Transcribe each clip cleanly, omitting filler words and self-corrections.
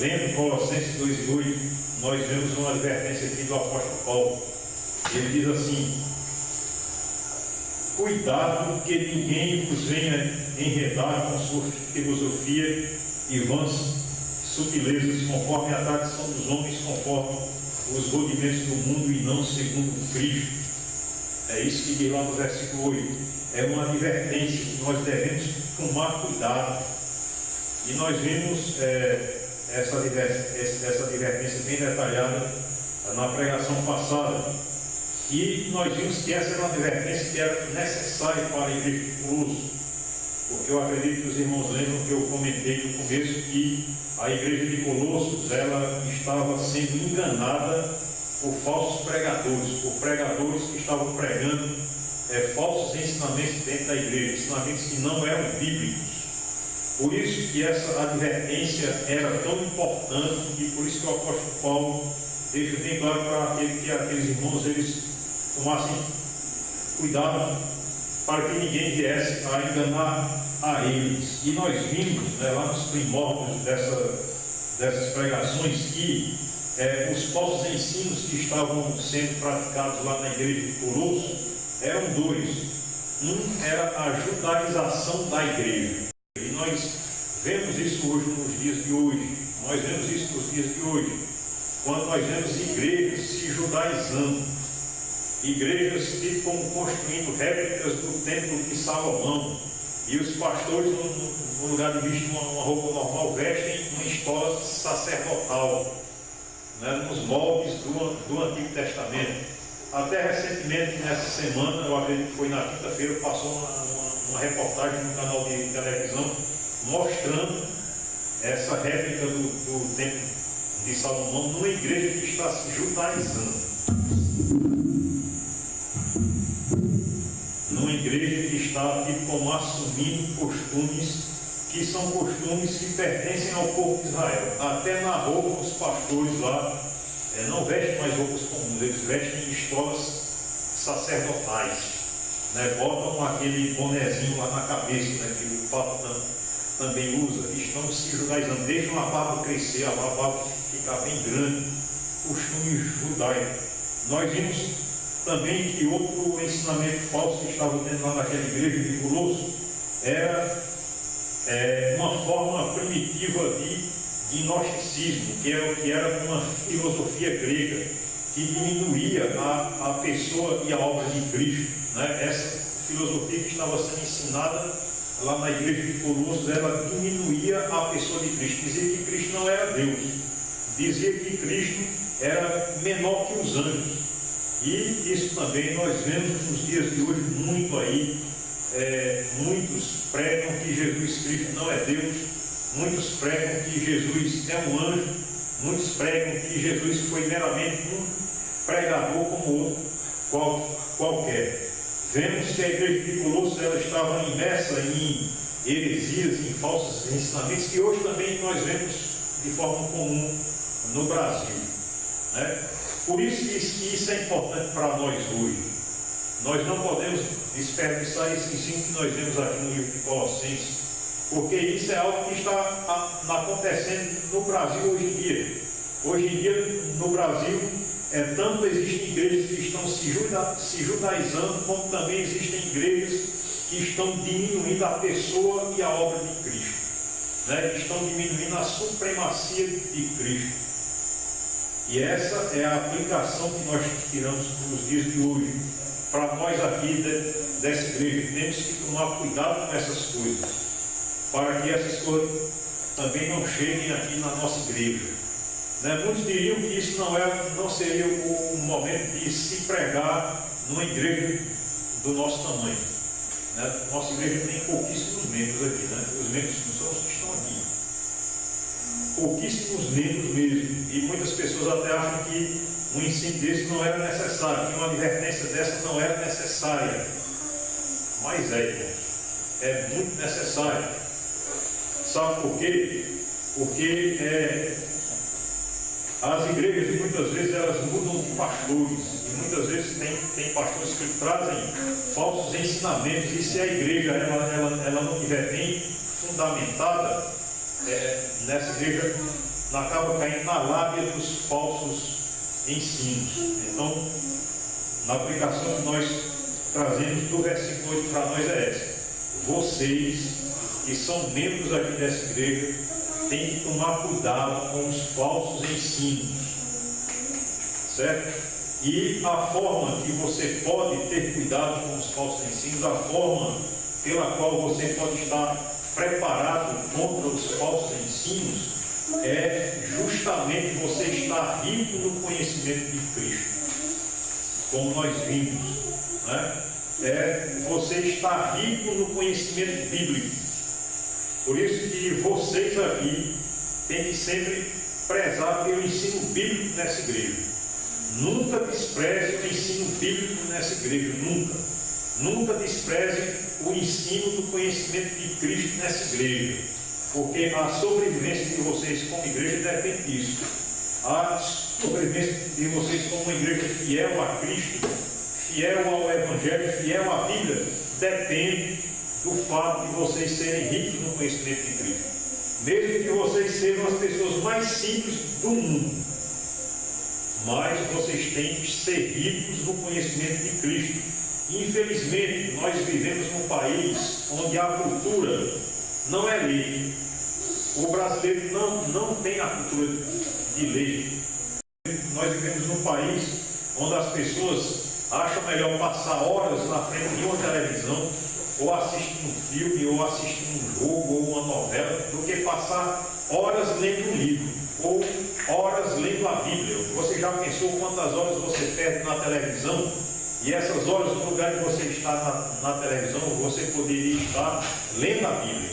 lendo Colossenses 2:8, nós vemos uma advertência aqui do apóstolo Paulo. Ele diz assim: cuidado que ninguém vos venha enredar com sua filosofia e vãs sutilezas, conforme a tradição dos homens, conforme os rudimentos do mundo e não segundo Cristo. É isso que diz lá no versículo 8. É uma advertência que nós devemos tomar cuidado. E nós vimos essa advertência bem detalhada na pregação passada. E nós vimos que essa era uma advertência que era necessária para a igreja de Colossos, porque eu acredito que os irmãos lembram que eu comentei no começo que a igreja de Colossos ela estava sendo enganada por falsos pregadores, por pregadores que estavam pregando falsos ensinamentos dentro da igreja, ensinamentos que não eram bíblicos. Por isso que essa advertência era tão importante e por isso que o apóstolo Paulo deixa bem claro para aqueles irmãos eles tomassem cuidado para que ninguém viesse a enganar a eles. E nós vimos lá nos primórdios dessas pregações que os falsos ensinos que estavam sendo praticados lá na igreja de Colossos eram dois. Um era a judaização da igreja. E nós vemos isso hoje nos dias de hoje. Nós vemos isso nos dias de hoje. Quando nós vemos igrejas se judaizando. Igrejas que ficam construindo réplicas do templo de Salomão. E os pastores, no lugar de vestir uma roupa normal, vestem uma estola sacerdotal, nos moldes do Antigo Testamento. Até recentemente, nessa semana, eu acredito que foi na quinta-feira, passou uma reportagem no canal de televisão mostrando essa réplica do templo de Salomão numa igreja que está se judaizando. Numa igreja que está como assumindo costumes que são costumes que pertencem ao povo de Israel. Até na roupa os pastores lá não vestem mais roupas comuns, eles vestem estolas sacerdotais, botam aquele bonezinho lá na cabeça, que o Papa também usa, estão se judaizando, deixam a barba crescer, a barba ficar bem grande, costume judaico. Nós vimos também que outro ensinamento falso que estava tendo lá naquela igreja de Colossos era uma forma primitiva de gnosticismo, que era uma filosofia grega que diminuía a pessoa e a obra de Cristo. Essa filosofia que estava sendo ensinada lá na igreja de Colossos, ela diminuía a pessoa de Cristo, dizia que Cristo não era Deus, dizia que Cristo era menor que os anjos. E isso também nós vemos nos dias de hoje muito aí. Muitos pregam que Jesus Cristo não é Deus, muitos pregam que Jesus é um anjo, muitos pregam que Jesus foi meramente um pregador como outro qualquer. Vemos que a igreja de Colossos ela estava imersa em heresias, em falsos ensinamentos, que hoje também nós vemos de forma comum no Brasil. Por isso que isso é importante para nós hoje. Nós não podemos desperdiçar esse ensino que nós vemos aqui no livro de Colossenses, porque isso é algo que está acontecendo no Brasil hoje em dia. Hoje em dia, no Brasil, tanto existem igrejas que estão se judaizando, como também existem igrejas que estão diminuindo a pessoa e a obra de Cristo, estão diminuindo a supremacia de Cristo. E essa é a aplicação que nós tiramos nos dias de hoje. Para nós aqui dessa igreja, temos que tomar cuidado com essas coisas, para que essas coisas também não cheguem aqui na nossa igreja. Muitos diriam que isso não seria o momento de se pregar numa igreja do nosso tamanho. Nossa igreja tem pouquíssimos membros aqui, os membros não são os que estão aqui. Pouquíssimos membros mesmo, e muitas pessoas até acham que um ensino desse não era necessário, que uma advertência dessa não era necessária. Mas é muito necessário. Sabe por quê? Porque as igrejas muitas vezes elas mudam de pastores, e muitas vezes tem pastores que trazem falsos ensinamentos, e se a igreja ela não estiver bem fundamentada, nessa igreja acaba caindo na lábia dos falsos ensinos. Então, na aplicação que nós trazemos do versículo 8 para nós é essa: vocês que são membros aqui dessa igreja têm que tomar cuidado com os falsos ensinos, certo? E a forma que você pode ter cuidado com os falsos ensinos, a forma pela qual você pode estar preparado contra os falsos ensinos, é justamente você estar rico no conhecimento de Cristo, como nós vimos, né? É você estar rico no conhecimento bíblico. Por isso que vocês aqui têm que sempre prezar pelo ensino bíblico nessa igreja. Nunca despreze o ensino bíblico nessa igreja, nunca. Nunca despreze o ensino do conhecimento de Cristo nessa igreja, porque a sobrevivência de vocês como igreja depende disso. A sobrevivência de vocês como uma igreja fiel a Cristo, fiel ao Evangelho, fiel à Bíblia, depende do fato de vocês serem ricos no conhecimento de Cristo. Mesmo que vocês sejam as pessoas mais simples do mundo, mas vocês têm que ser ricos no conhecimento de Cristo. Infelizmente, nós vivemos num país onde a cultura não é lei. O brasileiro não tem a cultura de lei. Nós vivemos num país onde as pessoas acham melhor passar horas na frente de uma televisão, ou assistindo um filme, ou assistindo um jogo, ou uma novela, do que passar horas lendo um livro, ou horas lendo a Bíblia. Você já pensou quantas horas você perde na televisão? E essas horas, no lugar de você estar na televisão, você poderia estar lendo a Bíblia.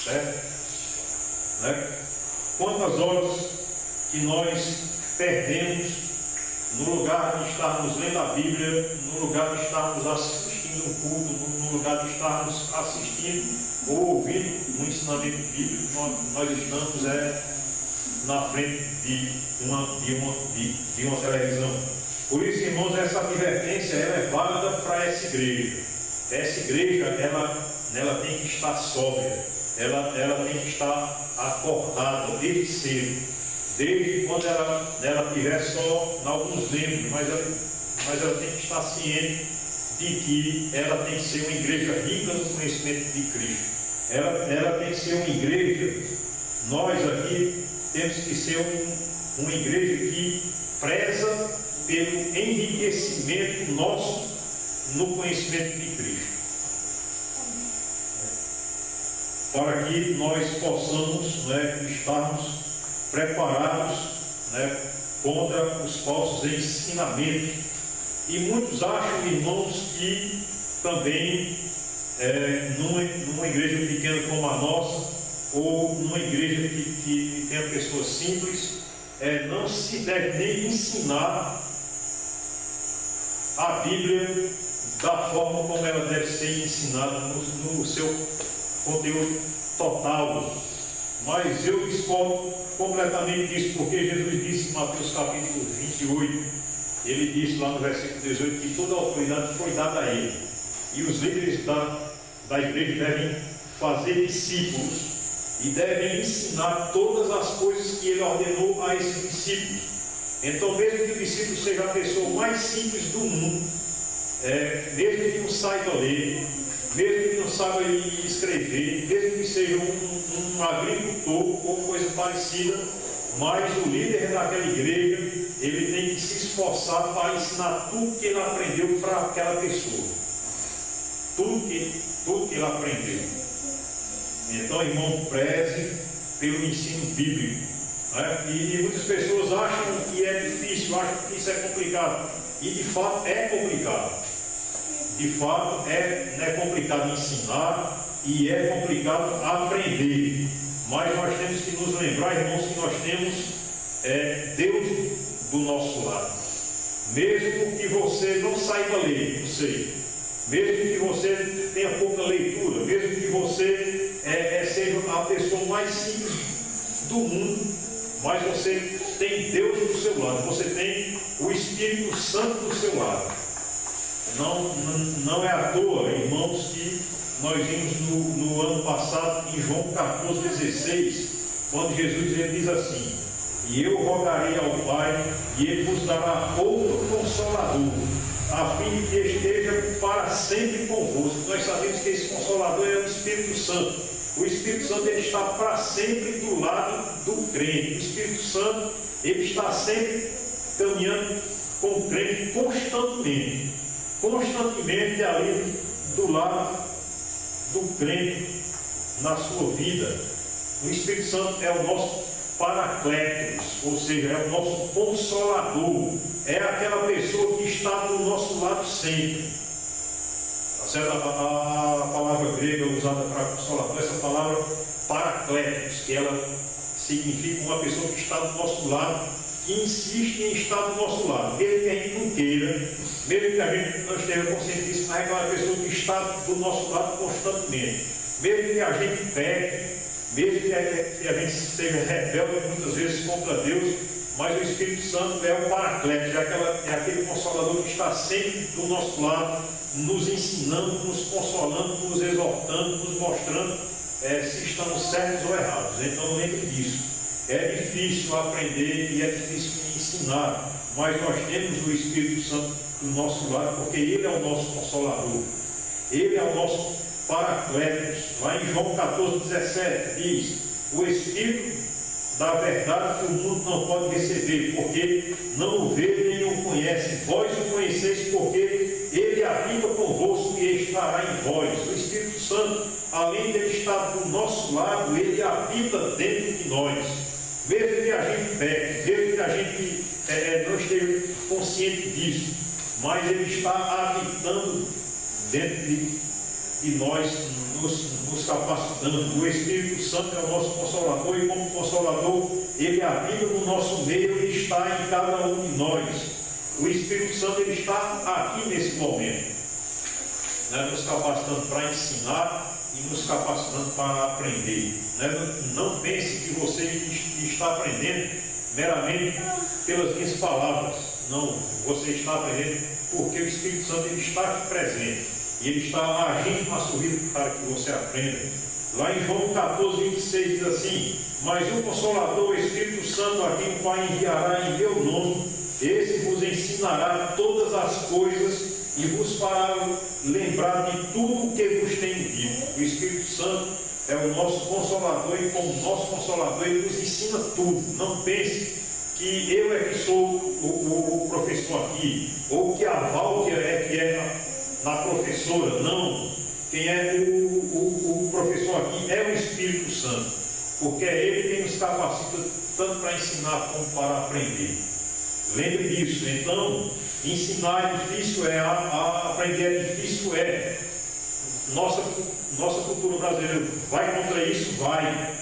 Certo? Né? Quantas horas que nós perdemos no lugar de estarmos lendo a Bíblia, no lugar de estarmos assistindo um culto, no lugar de estarmos assistindo ou ouvindo um ensinamento bíblico, nós estamos na frente de uma televisão. Por isso, irmãos, essa advertência ela é válida para essa igreja. Essa igreja, ela tem que estar sóbria, ela tem que estar acordada desde cedo, desde quando ela estiver só em alguns membros, mas ela tem que estar ciente de que ela tem que ser uma igreja rica no conhecimento de Cristo. Ela tem que ser uma igreja, nós aqui temos que ser uma igreja que preza pelo enriquecimento nosso no conhecimento de Cristo, para que nós possamos estarmos preparados contra os falsos ensinamentos. E muitos acham, irmãos, que também numa igreja pequena como a nossa, ou numa igreja que tenha pessoas simples, não se deve nem ensinar a Bíblia da forma como ela deve ser ensinada no seu conteúdo total. Mas eu discordo completamente disso, porque Jesus disse em Mateus capítulo 28, ele disse lá no versículo 18 que toda a autoridade foi dada a ele, e os líderes da igreja devem fazer discípulos e devem ensinar todas as coisas que ele ordenou a esses discípulos. Então, mesmo que o discípulo seja a pessoa mais simples do mundo, mesmo que não saiba ler, mesmo que não saiba escrever, mesmo que seja um agricultor ou coisa parecida, mas o líder daquela igreja, ele tem que se esforçar para ensinar tudo que ele aprendeu para aquela pessoa. Tudo que ele aprendeu. Então, irmão, preze pelo ensino bíblico. E muitas pessoas acham que é difícil, acham que isso é complicado. E de fato é complicado. De fato é complicado ensinar e é complicado aprender. Mas nós temos que nos lembrar, irmãos, que nós temos Deus do nosso lado. Mesmo que você não saiba ler, não sei. Mesmo que você tenha pouca leitura, mesmo que você seja a pessoa mais simples do mundo, mas você tem Deus do seu lado, você tem o Espírito Santo do seu lado. Não é à toa, irmãos, que nós vimos no ano passado, em João 14,16, quando Jesus ele diz assim: e eu rogarei ao Pai, e Ele vos dará outro Consolador, a fim de que esteja para sempre convosco. Nós sabemos que esse Consolador é o Espírito Santo. O Espírito Santo ele está para sempre do lado do crente. O Espírito Santo ele está sempre caminhando com o crente constantemente ali do lado do crente na sua vida. O Espírito Santo é o nosso Paracletos, ou seja, é o nosso Consolador, é aquela pessoa que está do nosso lado sempre. A palavra grega usada para Consolador, essa palavra Paracletos, que ela significa uma pessoa que está do nosso lado, que insiste em estar do nosso lado, mesmo que a gente não queira, mesmo que a gente não esteja consciente disso, mas é aquela pessoa que está do nosso lado constantemente, mesmo que a gente peque, mesmo que a gente seja rebelde muitas vezes contra Deus, mas o Espírito Santo é o Paracletos, é aquele Consolador que está sempre do nosso lado, nos ensinando, nos consolando, nos exortando, nos mostrando se estamos certos ou errados. Então lembre disso. É difícil aprender e é difícil ensinar, mas nós temos o Espírito Santo do nosso lado, porque Ele é o nosso Consolador, Ele é o nosso Paracletos. Lá em João 14,17 diz: o Espírito da verdade que o mundo não pode receber, porque não o vê nem o conhece. Vós o conheceis, porque Ele habita convosco e estará em vós. O Espírito Santo, além de ele estar do nosso lado, ele habita dentro de nós. Mesmo que a gente peque, mesmo que a gente não esteja consciente disso, mas ele está habitando dentro de nós, nos capacitando. O Espírito Santo é o nosso Consolador, e como Consolador, ele habita no nosso meio e está em cada um de nós. O Espírito Santo ele está aqui nesse momento, né, nos capacitando para ensinar e nos capacitando para aprender. Não pense que você está aprendendo meramente pelas minhas palavras. Não, você está aprendendo porque o Espírito Santo ele está aqui presente. E ele está agindo na sua vida para que você aprenda. Lá em João 14,26 diz assim: mas o Consolador, o Espírito Santo, a quem o Pai enviará em meu nome, esse vos ensinará todas as coisas e vos fará lembrar de tudo o que vos tenho dito. O Espírito Santo é o nosso Consolador, e como nosso Consolador ele nos ensina tudo. Não pense que eu é que sou o professor aqui, ou que a Válquia que é na professora. Não, quem é o professor aqui é o Espírito Santo, porque é Ele quem nos capacita tanto para ensinar como para aprender. Lembre disso. Então, ensinar é difícil, aprender é difícil, nossa cultura brasileira vai contra isso, vai,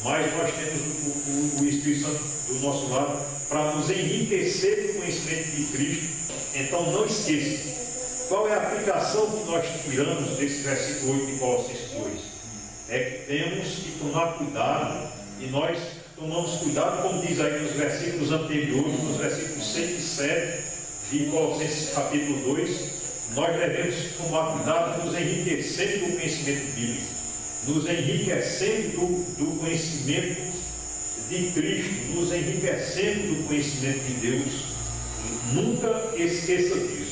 mas nós temos o Espírito Santo do nosso lado para nos enriquecer do conhecimento de Cristo. Então não esqueça. Qual é a aplicação que nós tiramos desse versículo 8 de Colossenses 2? É que temos que tomar cuidado, e nós tomamos cuidado, como diz aí nos versículos anteriores, nos versículos 6 e 7 de Colossenses capítulo 2, nós devemos tomar cuidado nos enriquecendo do conhecimento bíblico, nos enriquecendo do conhecimento de Cristo, nos enriquecendo do conhecimento de Deus. Nunca esqueça disso.